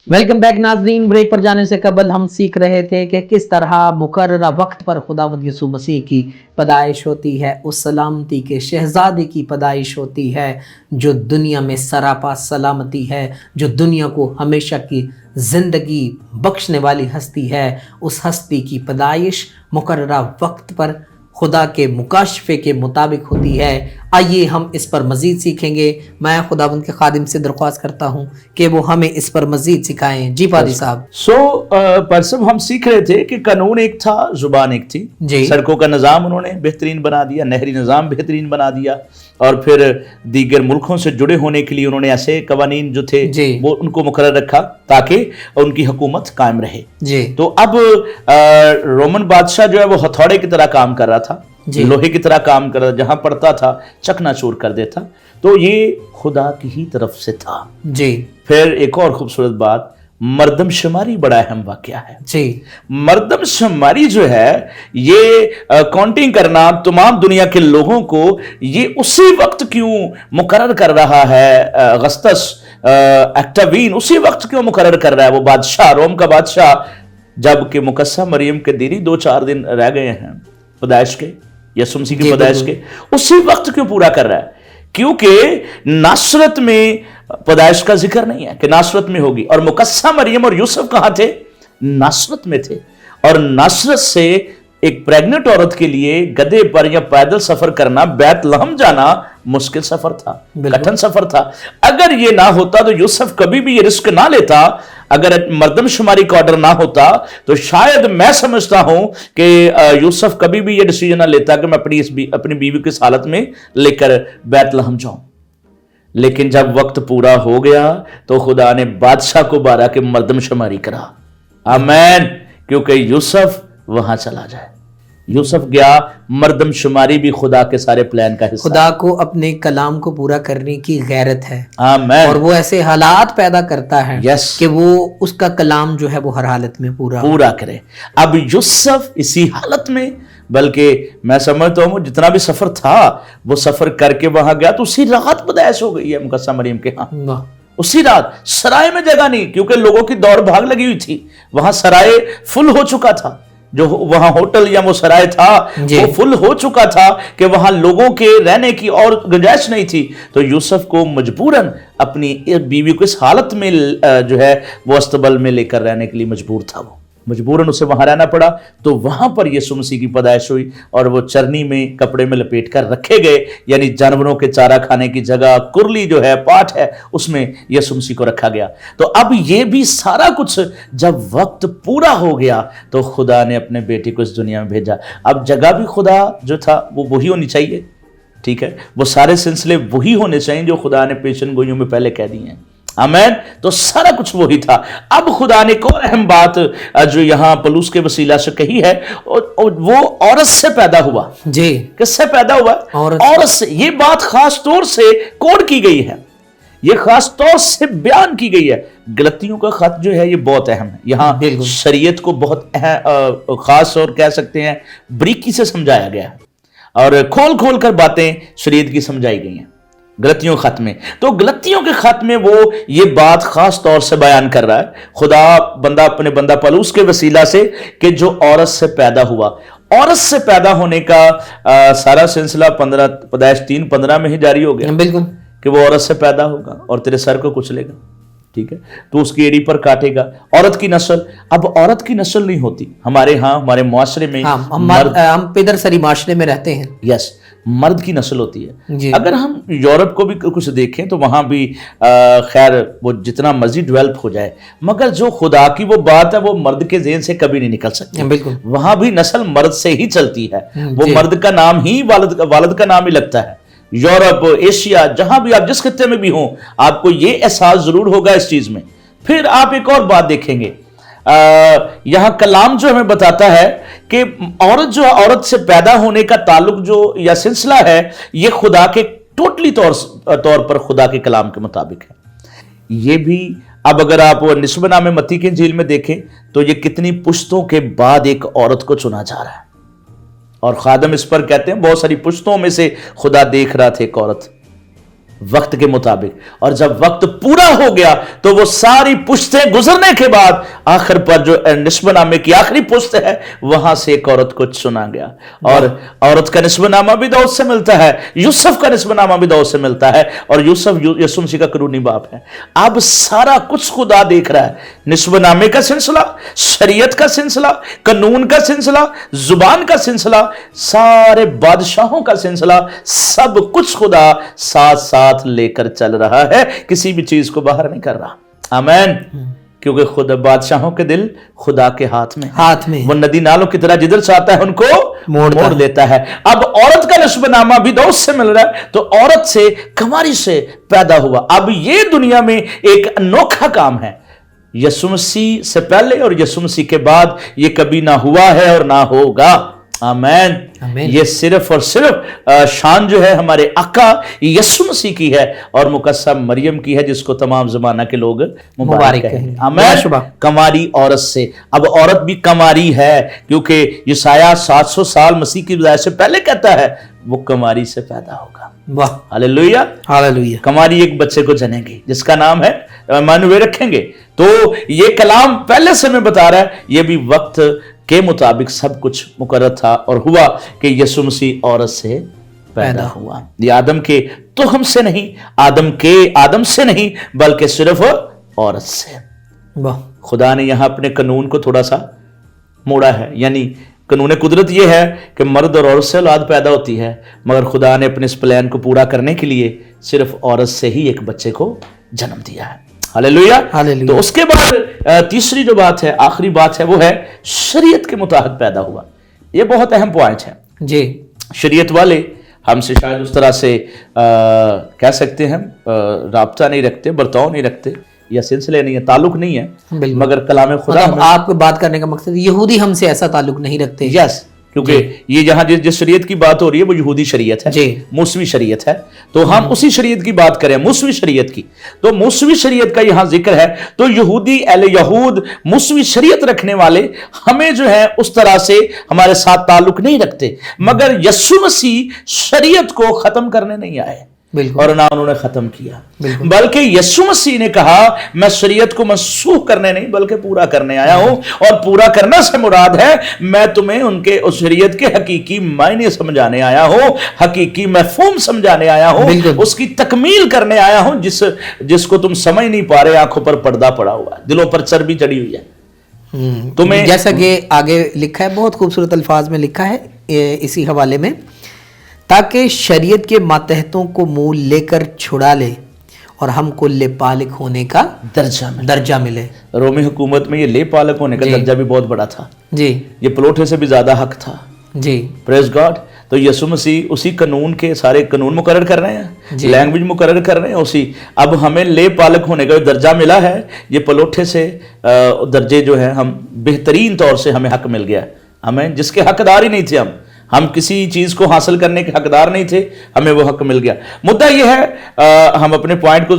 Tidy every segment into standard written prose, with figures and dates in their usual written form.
Welcome back नाजरीन। Break पर जाने से कबल हम सीख रहे थे कि किस तरह मुकर्ररा वक्त पर खुदावंद यीशु मसीह की पैदाइश होती है, उस सलामती के शहजादे की पैदाइश होती है जो दुनिया में सरापा सलामती है, जो दुनिया को हमेशा की ज़िंदगी बख्शने वाली हस्ती है। उस हस्ती की पैदाइश मुकर्ररा वक्त पर खुदा के मुकाशफे के मुताबिक होती है। आइए हम इस पर मज़ीद सीखेंगे। मैं खुदावंद के खादिम से दरख्वास्त करता हूँ कि वो हमें इस पर मज़ीद सिखाएं। जी पादी साहब। परसों हम सीख रहे थे कि कानून एक था, जुबान एक थी। जी। सड़कों का निज़ाम उन्होंने बेहतरीन बना दिया, नहरी निज़ाम बेहतरीन बना दिया, और फिर दीगर मुल्कों से जुड़े होने के लिए उन्होंने ऐसे कवानीन जो थे वो उनको मुकर्रर रखा ताकि उनकी हुकूमत कायम रहे। जी। तो अब रोमन बादशाह जो है वो हथौड़े की तरह काम कर रहा था, लोहे की तरह काम कर रहा था, जहां पड़ता था चकनाचूर कर देता। तो ये खुदा की ही तरफ से था। जी। फिर एक और खूबसूरत बात, मर्दमशुमारी बड़ा अहम वाकया है। जी। मर्दमशुमारी जो है ये काउंटिंग करना तमाम दुनिया के लोगों को ये उसी वक्त क्यों मुकर्रर कर रहा है, अगस्तस एक्टावीन उसी वक्त क्यों मुकर्रर कर रहा है, वो बादशाह, रोम का बादशाह, जबकि मुकस्सा मरियम के दिन ही 2-4 दिन रह गए हैं पैदाइश के, यीशु मसीह की पैदाइश के, उसी वक्त क्यों पूरा कर रहा है? क्योंकि नासरत में पैदाइश का जिक्र नहीं है कि नासरत में होगी, और मुकस्सा मरियम और यूसुफ कहां थे? नासरत में थे। और नासरत से एक प्रेग्नेंट औरत के लिए गधे पर या पैदल सफर करना, बैतलहम जाना मुश्किल सफर था, कठिन सफर था। अगर ये ना होता तो यूसुफ कभी भी ये रिस्क ना लेता, अगर मर्दमशुमारी का ऑर्डर ना होता तो शायद मैं समझता हूं कि यूसुफ कभी भी ये डिसीजन ना लेता कि मैं अपनी बीवी को इस हालत में लेकर बैतलहम जाऊं। लेकिन जब वक्त पूरा हो गया तो खुदा ने बादशाह को बारा के मर्दमशुमारी करा। आमीन। क्योंकि यूसुफ वहां चला जाए। यूसुफ गया, मर्दमशुमारी भी खुदा के सारे प्लान का हिस्सा। खुदा को अपने कलाम को पूरा करने की गैरत है। आमीन। और वो ऐसे हालात पैदा करता है कि वो उसका कलाम जो है वो हर हालत में पूरा करे। अब यूसुफ इसी हालत में, बल्कि मैं समझता हूं जितना भी सफर था वो सफर करके वहां गया तो उसी रात पैदाइश हो गई है मुकस्सा मरियम के यहाँ। उसी रात सराय में जगह नहीं, क्योंकि लोगों की दौड़ भाग लगी हुई थी, वहां सराय फुल हो चुका था। जो वहां होटल या वो सराय था वो फुल हो चुका था कि वहां लोगों के रहने की और गुंजाइश नहीं थी। तो यूसुफ को मजबूरन अपनी बीवी को इस हालत में जो है वो अस्तबल में लेकर रहने के लिए मजबूर था, वो मजबूरन उसे वहां रहना पड़ा। तो वहां पर यीशु मसीह की पैदाइश हुई और वो चरनी में कपड़े में लपेट कर रखे गए, यानी जानवरों के चारा खाने की जगह कुरली जो है, पाठ है, उसमें यीशु मसीह को रखा गया। तो अब ये भी सारा कुछ जब वक्त पूरा हो गया तो खुदा ने अपने बेटे को इस दुनिया में भेजा। अब जगह भी खुदा जो था वो वही होनी चाहिए, ठीक है, वो सारे सिलसिले वही होने चाहिए जो खुदा ने पेशन गोइयों में पहले कह दिए हैं। आमीन। तो सारा कुछ वही था। अब खुदा ने एक और अहम बात जो यहां पलूस के वसीला से कही है, और वो औरत से पैदा हुआ। जी। किससे पैदा हुआ? औरत से। ये बात खास तौर से कोड की गई है, ये खास तौर से बयान की गई है। गलतियों का खत जो है ये बहुत अहम है। यहां शरीयत को बहुत खास और कह सकते हैं बारीकी से समझाया गया है, और खोल खोल कर बातें शरीयत की समझाई गई हैं गलतियों खत में। तो गलतियों के खत में वो ये बात खास तौर से बयान कर रहा है खुदा अपने बंदा पलूस के वसीला से कि जो औरत से पैदा हुआ, औरत से पैदा होने का सारा सिलसिला पैदाइश 3:15 में ही जारी हो गया। बिल्कुल, कि वो औरत से पैदा होगा और तेरे सर को कुचलेगा, ठीक है, तो उसकी एड़ी पर काटेगा। औरत की नस्ल, अब औरत की नस्ल नहीं होती हमारे यहाँ, हमारे मुआशरे में। हम पिदरसरी माशरे में रहते हैं। यस, मर्द की नस्ल होती है। अगर हम यूरोप को भी कुछ देखें तो वहां भी खैर वो जितना मर्जी डेवलप हो जाए, मगर जो खुदा की वो बात है वो मर्द के ज़हन से कभी नहीं निकल सकती। बिल्कुल, वहां भी नस्ल मर्द से ही चलती है। वो मर्द का नाम ही वालिद का नाम ही लगता है। यूरोप, एशिया, जहां भी आप जिस खित्ते में भी हों, आपको ये एहसास जरूर होगा इस चीज में। फिर आप एक और बात देखेंगे, यहां कलाम जो हमें बताता है कि औरत से पैदा होने का ताल्लुक जो या सिलसिला है ये खुदा के टोटली तौर पर खुदा के कलाम के मुताबिक है। ये भी अब अगर आप निस्बतनामे मत्ती की इंजील में देखें तो ये कितनी पुश्तों के बाद एक औरत को चुना जा रहा है, और खादम इस पर कहते हैं बहुत सारी पुश्तों में से खुदा देख रहा था एक औरत, वक्त के मुताबिक, और जब वक्त पूरा हो गया तो वो सारी पुश्तें गुजरने के बाद आखिर पर जो निस्बनामे की आखिरी पुश्त है वहां से एक औरत को चुना गया, और औरत का निस्बनामा भी दाऊद से मिलता है, यूसुफ का निस्बनामा भी दाऊद से मिलता है, और यूसुफ यीशु मसीह का करूनी बाप है। अब सारा कुछ खुदा देख रहा है, निस्बनामे का सिलसिला, शरीयत का सिलसिला, कानून का सिलसिला, जुबान का सिलसिला, सारे बादशाहों का सिलसिला, सब कुछ खुदा साथ साथ लेकर चल रहा है, किसी भी चीज को बाहर नहीं कर रहा। आमीन। क्योंकि खुद बादशाहों के दिल खुदा के हाथ में वो नदी नालों की तरह जिधर चाहता है उनको मोड़ देता है। अब औरत का निस्बनामा भी दाऊद से मिल रहा है, तो औरत से, कुंवारी से पैदा हुआ। अब ये दुनिया में एक अनोखा काम है, यीशु मसीह से पहले और यीशु मसीह के बाद ये कभी ना हुआ है और ना होगा। आमीन। ये सिर्फ और सिर्फ शान जो है हमारे आका यीशु मसीह की है और मुकस्सम मरियम की है, जिसको तमाम जमाना के लोग मुबारक कहेंगे। आमीन। कमारी औरत से, अब औरत भी कमारी है, क्योंकि यशायाह 700 साल मसीह की विदाई से पहले कहता है वो कमारी से पैदा होगा। वाह, हालेलुया, हालेलुया। कमारी एक बच्चे को जनेगी जिसका नाम है इम्मानुएल रखेंगे। तो ये कलाम पहले से मैं बता रहा है, ये भी वक्त के मुताबिक सब कुछ मुकर्रर था और हुआ कि यीशु मसीह औरत से पैदा हुआ। ये आदम के तुहम से नहीं, आदम से नहीं, बल्कि सिर्फ औरत से। खुदा ने यहां अपने कानून को थोड़ा सा मोड़ा है, यानी कानून कुदरत यह है कि मर्द और औरत से औलाद पैदा होती है, मगर खुदा ने अपने इस प्लान को पूरा करने के लिए सिर्फ औरत से ही एक बच्चे को जन्म दिया है। हालेलुया। तो उसके बाद तीसरी जो बात है, आखिरी बात है, वो है शरीयत के मुताबिक पैदा हुआ। ये बहुत अहम पॉइंट है जी। शरीयत वाले हमसे शायद उस तरह से कह सकते हैं राब्ता नहीं रखते, बर्ताव नहीं रखते, या सिलसिले नहीं है, ताल्लुक नहीं है, मगर कलाम खुदा, मतलब आपको बात करने का मकसद यहूदी हमसे ऐसा ताल्लुक नहीं रखते। यस, क्योंकि ये जहां जिस शरीयत की बात हो रही है वो यहूदी शरीयत है, मूसवी शरीयत है, तो हम उसी शरीयत की बात करें, मूसवी शरीयत की। तो मूसवी शरीयत का यहां जिक्र है, तो यहूदी अहले यहूद मूसवी शरीयत रखने वाले हमें जो है उस तरह से हमारे साथ ताल्लुक नहीं रखते, मगर यीशु मसीह शरीयत को खत्म करने नहीं आए और ना उन्होंने खत्म किया, बल्कि यीशु मसीह ने कहा मैं शरीयत को मनसूख करने नहीं बल्कि पूरा करने आया हूं, और पूरा करने से मुराद है मैं तुम्हें उनके उस शरीयत के हकीकी मायने समझाने आया हूं, हकीकी मफहूम समझाने आया हूं, उसकी तकमील करने आया हूं जिसको तुम समझ नहीं पा रहे। आंखों पर पर्दा पड़ा हुआ है, दिलों पर चर्बी चढ़ी हुई है। तुम्हें जैसा कि आगे लिखा है, बहुत खूबसूरत अल्फाज में लिखा है इसी हवाले में, ताकि शरीयत के मातहतों को मुंह लेकर छुड़ा ले और हमको लेपालिक होने का दर्जा मिले। रोमी हुकूमत में ये लेपालिक होने का दर्जा भी बहुत बड़ा था जी, ये पलोठे से भी ज्यादा हक था जी। Praise God. तो यीशु मसीह उसी कानून के सारे कानून मुकर्रर कर रहे हैं, लैंग्वेज मुकर्रर कर रहे हैं उसी। अब हमें लेपालिक होने का दर्जा मिला है, ये पलोठे से दर्जे जो है हम बेहतरीन तौर से हमें हक मिल गया, हमें जिसके हकदार ही नहीं थे, हम किसी चीज को हासिल करने के हकदार नहीं थे, हमें वो हक मिल गया। मुद्दा यह है, हम अपने पॉइंट को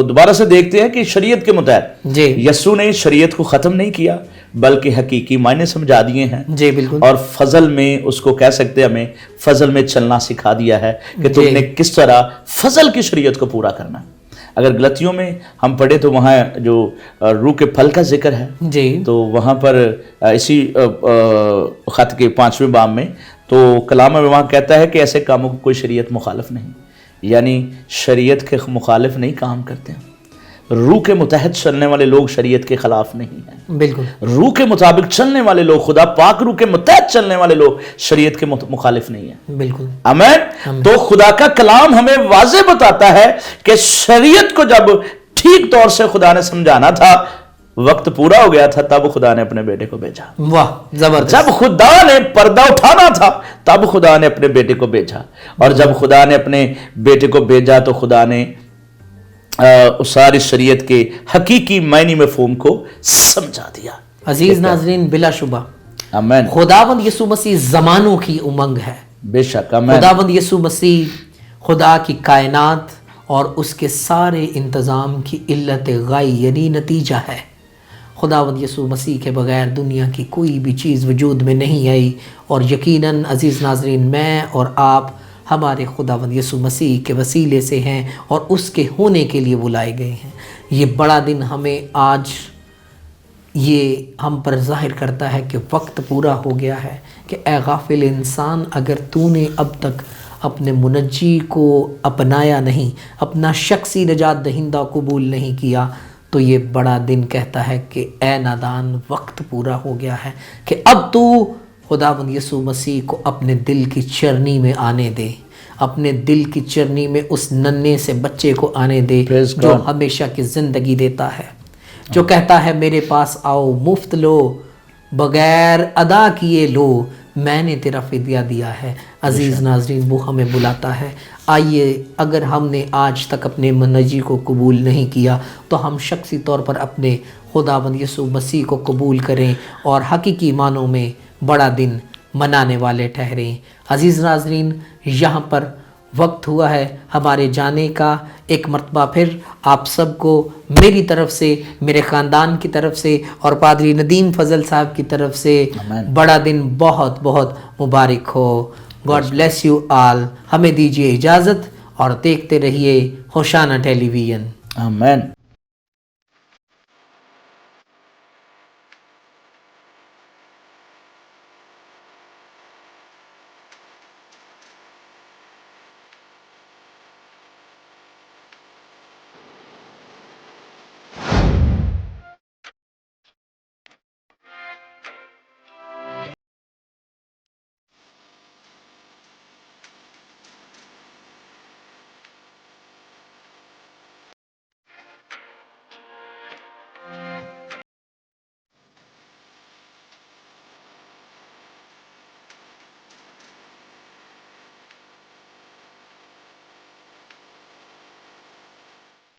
दोबारा से देखते हैं कि शरीयत के मुताबिक यीशु ने शरीयत को खत्म नहीं किया बल्कि हकीकी मायने समझा दिए हैं जी, बिल्कुल। और फजल में उसको कह सकते हैं, हमें फजल में चलना सिखा दिया है कि तुमने किस तरह फजल की शरीयत को पूरा करना। अगर गलतियों में हम पढ़े तो वहाँ जो रूह के फल का जिक्र है जी, तो वहाँ पर इसी खत के 5वें बाब में तो कलाम में वहाँ कहता है कि ऐसे कामों को कोई शरीयत मुखालिफ नहीं, यानी शरीयत के मुखालिफ नहीं काम करते हैं। रूह के मुतहत चलने वाले लोग शरीयत के खिलाफ नहीं है, बिल्कुल। रूह के मुताबिक चलने वाले लोग, खुदा पाक रूह के मुतहत चलने वाले लोग शरीयत के मुखालिफ नहीं है, बिल्कुल। आमीन। तो खुदा का कलाम हमें वाज़े बताता है कि शरीयत को जब ठीक तौर से खुदा ने समझाना था, वक्त पूरा हो गया था, तब खुदा ने अपने बेटे को भेजा। वाह, जबरदस्त। जब खुदा ने पर्दा उठाना था तब खुदा ने अपने बेटे को भेजा, और जब खुदा ने अपने बेटे को भेजा तो खुदा ने उस सारी शरीयत के हकीकी मायने मफहूम को समझा दिया। अजीज नाज़रीन, बिलाशुबा आमीन, खुदावंद यीशु मसीह ज़मानों की उमंग है, बेशक। आमीन। खुदावंद यीशु मसीह खुदा की कायनात और उसके सारे इंतज़ाम की इल्लत गाई यानी नतीजा है। खुदावंद यीशु मसीह के बगैर दुनिया की कोई भी चीज़ वजूद में नहीं आई, और यकीनन अजीज़ नाज़रीन, मैं और आप ہمارے خداوند یسوع مسیح کے وسیلے سے ہیں اور اس کے ہونے کے لیے بلائے گئے ہیں۔ یہ بڑا دن ہمیں آج یہ ہم پر ظاہر کرتا ہے کہ وقت پورا ہو گیا ہے، کہ اے غافل انسان، اگر تو نے اب تک اپنے منجی کو اپنایا نہیں، اپنا شخصی نجات دہندہ قبول نہیں کیا، تو یہ بڑا دن کہتا ہے کہ اے نادان، وقت پورا ہو گیا ہے کہ اب تو خداوند یسوع مسیح کو اپنے دل کی چرنی میں آنے دے، اپنے دل کی چرنی میں اس ننھے سے بچے کو آنے دے Praise جو God. ہمیشہ کی زندگی دیتا ہے، جو کہتا ہے میرے پاس آؤ، مفت لو، بغیر ادا کیے لو، میں نے تیرا فدیہ دیا ہے۔ عزیز ناظرین، وہ ہمیں بلاتا ہے، آئیے، اگر ہم نے آج تک اپنے منجی کو قبول نہیں کیا تو ہم شخصی طور پر اپنے خداوند یسوع مسیح کو قبول کریں اور حقیقی معنوں میں بڑا دن منانے والے ٹھہریں۔ عزیز ناظرین، یہاں پر وقت ہوا ہے ہمارے جانے کا۔ ایک مرتبہ پھر آپ سب کو میری طرف سے، میرے خاندان کی طرف سے اور پادری ندیم فضل صاحب کی طرف سے بڑا دن بہت بہت مبارک ہو۔ God bless you all. ہمیں دیجیے اجازت اور دیکھتے رہیے ہوشانہ ٹیلی ویژن۔ آمین۔